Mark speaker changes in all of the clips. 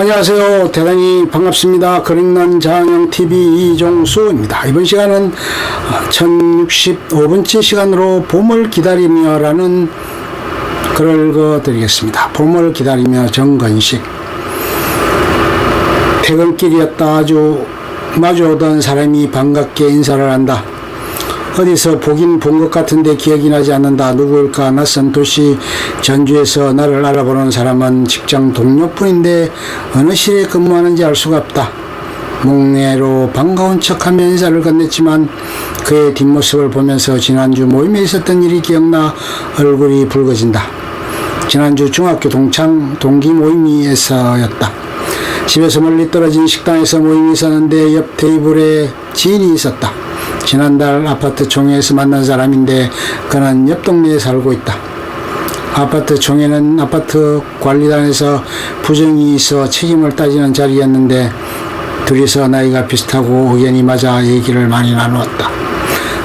Speaker 1: 안녕하세요. 대단히 반갑습니다. 그림난 장영TV 이종수입니다. 이번 시간은 1065번째 시간으로 봄을 기다리며 라는 글을 읽어드리겠습니다. 봄을 기다리며 정건식. 퇴근길이었다. 아주 마주오던 사람이 반갑게 인사를 한다. 어디서 보긴 본 것 같은데 기억이 나지 않는다. 누구일까? 낯선 도시 전주에서 나를 알아보는 사람은 직장 동료뿐인데 어느 실에 근무하는지 알 수가 없다. 목례로 반가운 척하며 인사를 건넸지만 그의 뒷모습을 보면서 지난주 모임에 있었던 일이 기억나 얼굴이 붉어진다. 지난주 중학교 동기 모임에서였다. 집에서 멀리 떨어진 식당에서 모임이 있었는데 옆 테이블에 지인이 있었다. 지난달 아파트 총회에서 만난 사람인데 그는 옆 동네에 살고 있다. 아파트 총회는 아파트 관리단에서 부정이 있어 책임을 따지는 자리였는데 둘이서 나이가 비슷하고 의견이 맞아 얘기를 많이 나누었다.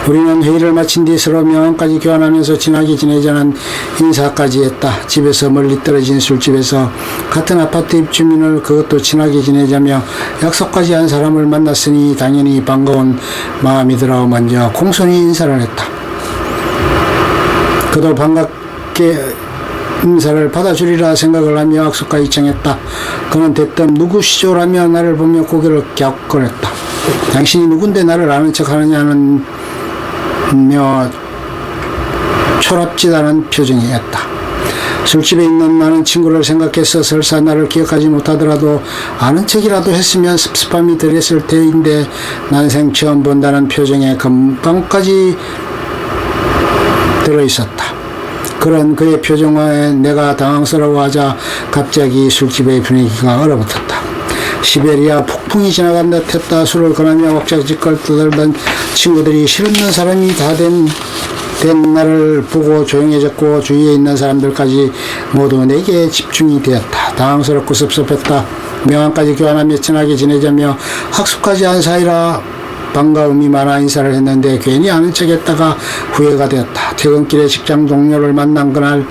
Speaker 1: 우리는 회의를 마친 뒤 서로 명함까지 교환하면서 친하게 지내자는 인사까지 했다. 집에서 멀리 떨어진 술집에서 같은 아파트 입주민을 그것도 친하게 지내자며 약속까지 한 사람을 만났으니 당연히 반가운 마음이 들어 먼저 공손히 인사를 했다. 그도 반갑게 인사를 받아주리라 생각을 하며 약속까지 청했다. 그는 대뜸 누구시죠라며 나를 보며 고개를 갸웃거렸다. 당신이 누군데 나를 아는 척하느냐는 초랍지다는 표정이었다. 술집에 있는 많은 친구를 생각해서 설사 나를 기억하지 못하더라도 아는 척이라도 했으면 섭섭함이 덜했을 테인데 난생 처음 본다는 표정에 금방까지 들어있었다. 그런 그의 표정에 내가 당황스러워하자 갑자기 술집의 분위기가 얼어붙었다. 시베리아 폭풍이 지나간 듯 했다. 술을 권하며 왁자지껄 떠들던 친구들이 실없는 사람이 다 된 나를 보고 조용해졌고 주위에 있는 사람들까지 모두 내게 집중이 되었다. 당황스럽고 섭섭했다. 명함까지 교환하며 친하게 지내자며 학수까지 한 사이라 반가움이 많아 인사를 했는데 괜히 아는 척했다가 후회가 되었다. 퇴근길에 직장 동료를 만난 그날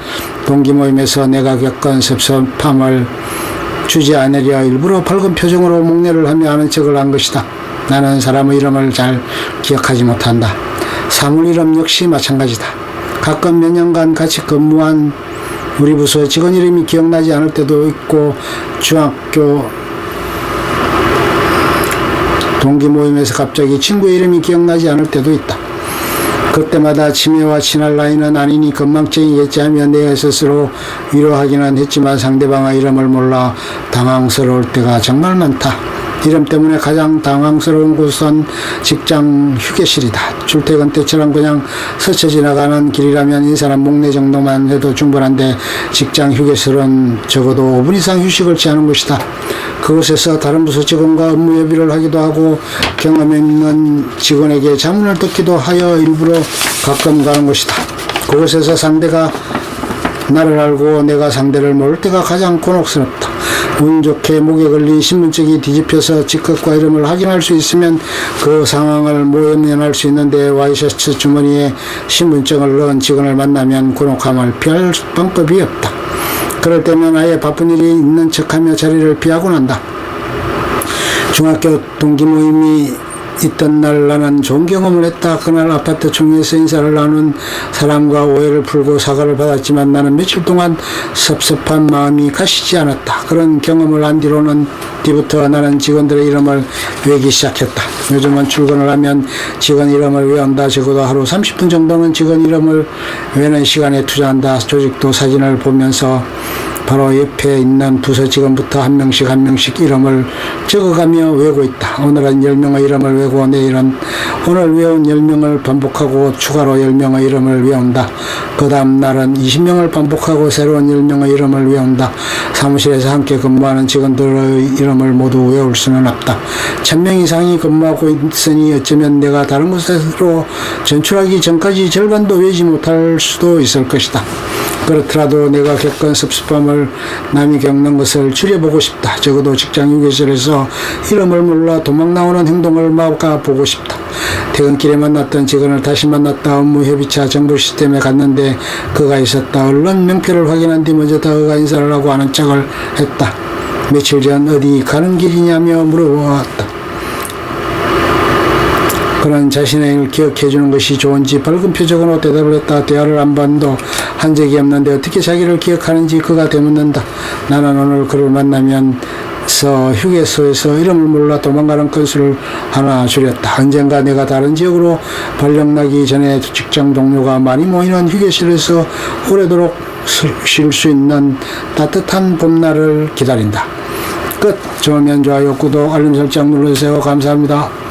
Speaker 1: 동기 모임에서 내가 겪은 섭섭함을 주지 않으려 일부러 밝은 표정으로 목례를 하며 아는 척을 한 것이다. 나는 사람의 이름을 잘 기억하지 못한다. 사물 이름 역시 마찬가지다. 가끔 몇 년간 같이 근무한 우리 부서 직원 이름이 기억나지 않을 때도 있고 중학교 동기 모임에서 갑자기 친구의 이름이 기억나지 않을 때도 있다. 그때마다 치매와 친할 나이는 아니니 건망증이겠지 하며 내 스스로 위로하기는 했지만 상대방의 이름을 몰라 당황스러울 때가 정말 많다. 이름 때문에 가장 당황스러운 곳은 직장 휴게실이다. 출퇴근 때처럼 그냥 스쳐 지나가는 길이라면 인사나 목례 정도만 해도 충분한데 직장 휴게실은 적어도 5분 이상 휴식을 취하는 곳이다. 그곳에서 다른 부서 직원과 업무 협의를 하기도 하고 경험 있는 직원에게 자문을 듣기도 하여 일부러 가끔 가는 곳이다. 그곳에서 상대가 나를 알고 내가 상대를 모를 때가 가장 곤혹스럽다. 운 좋게 목에 걸린 신분증이 뒤집혀서 직급과 이름을 확인할 수 있으면 그 상황을 모면할 수 있는데 와이셔츠 주머니에 신분증을 넣은 직원을 만나면 곤혹함을 피할 방법이 없다. 그럴 때면 아예 바쁜 일이 있는 척하며 자리를 피하곤 한다. 중학교 동기 모임이 있던 날 나는 좋은 경험을 했다. 그날 아파트 총회에서 인사를 나눈 사람과 오해를 풀고 사과를 받았지만 나는 며칠 동안 섭섭한 마음이 가시지 않았다. 그런 경험을 한 뒤부터 나는 직원들의 이름을 외기 시작했다. 요즘은 출근을 하면 직원 이름을 외운다. 적어도 하루 30분 정도는 직원 이름을 외는 시간에 투자한다. 조직도 사진을 보면서 바로 옆에 있는 부서 직원부터 한 명씩 이름을 적어가며 외우고 있다. 오늘은 10명의 이름을 외우고 내일은 오늘 외운 10명을 반복하고 추가로 10명의 이름을 외운다. 그 다음 날은 20명을 반복하고 새로운 10명의 이름을 외운다. 사무실에서 함께 근무하는 직원들의 이름을 모두 외울 수는 없다. 1000명 이상이 근무하고 있으니 어쩌면 내가 다른 곳으로 전출하기 전까지 절반도 외우지 못할 수도 있을 것이다. 그렇더라도 내가 겪은 섭섭함을 남이 겪는 것을 줄여보고 싶다. 적어도 직장 휴게실에서 이름을 몰라 도망 나오는 행동을 막아보고 싶다. 퇴근길에 만났던 직원을 다시 만났다. 업무 협의차 정보 시스템에 갔는데 그가 있었다. 얼른 명패를 확인한 뒤 먼저 다가가 인사를 하고 아는 척을 했다. 며칠 전 어디 가는 길이냐며 물어보았다. 그는 자신의 일을 기억해주는 것이 좋은지 밝은 표정으로 대답을 했다. 대화를 한 번도 한 적이 없는데 어떻게 자기를 기억하는지 그가 되묻는다. 나는 오늘 그를 만나면서 휴게소에서 이름을 몰라 도망가는 건수를 하나 줄였다. 언젠가 내가 다른 지역으로 발령나기 전에 직장 동료가 많이 모이는 휴게실에서 오래도록 쉴 수 있는 따뜻한 봄날을 기다린다. 끝. 좋으면 좋아요, 구독, 알림 설정 눌러주세요. 감사합니다.